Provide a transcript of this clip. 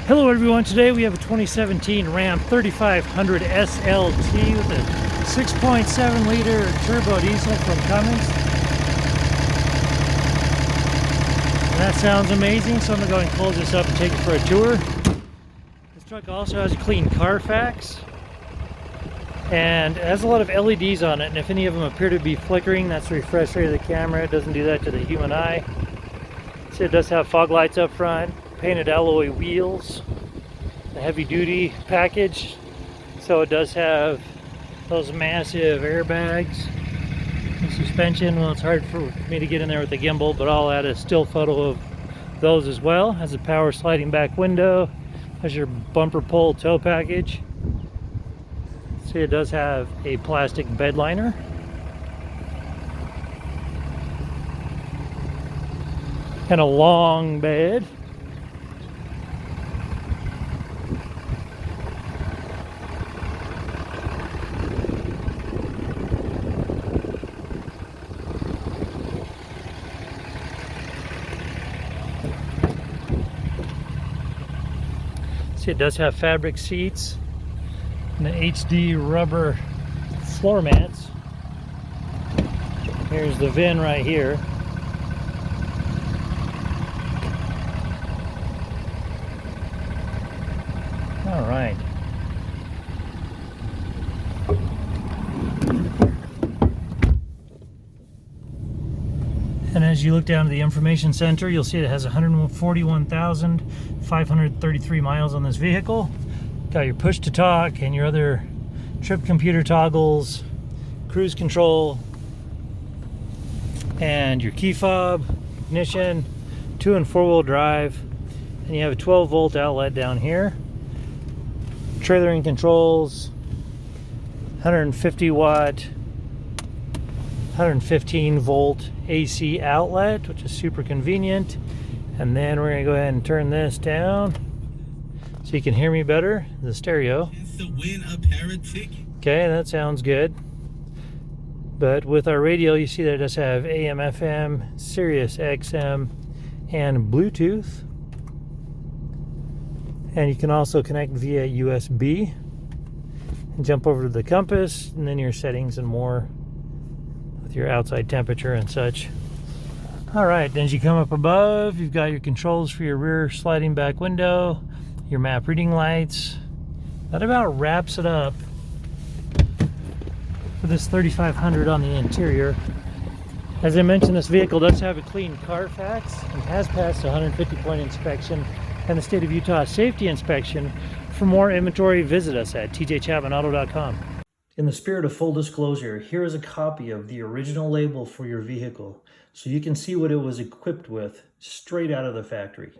Hello everyone, today we have a 2017 Ram 3500 SLT with a 6.7 liter turbodiesel from Cummins. And that sounds amazing, so I'm going to go ahead and close this up and take it for a tour. This truck also has a clean CARFAX and it has a lot of LEDs on it, and if any of them appear to be flickering, that's the refresh rate of the camera. It doesn't do that to the human eye. So it does have fog lights up front, painted alloy wheels, a heavy duty package, so it does have those massive airbags. The suspension, well, it's hard for me to get in there with the gimbal, but I'll add a still photo of those as well. Has a power sliding back window, has your bumper pull tow package. See, it does have a plastic bed liner. And a long bed. See, it does have fabric seats and the HD rubber floor mats. Here's the VIN right here. All right. And as you look down to the information center, you'll see it has 141,533 miles on this vehicle. Got your push to talk and your other trip computer toggles, cruise control, and your key fob, ignition, 2- and 4-wheel drive, and you have a 12-volt outlet down here. Trailering controls, 150 watt, 115 volt AC outlet, which is super convenient. And then we're gonna go ahead and turn this down so you can hear me better, the stereo. Okay, that sounds good. But with our radio, you see that it does have AM, FM, Sirius XM, and Bluetooth. And you can also connect via USB and jump over to the compass and then your settings and more with your outside temperature and such. All right, then as you come up above, you've got your controls for your rear sliding back window, your map reading lights. That about wraps it up for this 3500 on the interior. As I mentioned, this vehicle does have a clean CARFAX and has passed a 150-point inspection and the state of Utah safety inspection. For more inventory, visit us at tjchapmanauto.com. In the spirit of full disclosure, here is a copy of the original label for your vehicle so you can see what it was equipped with straight out of the factory.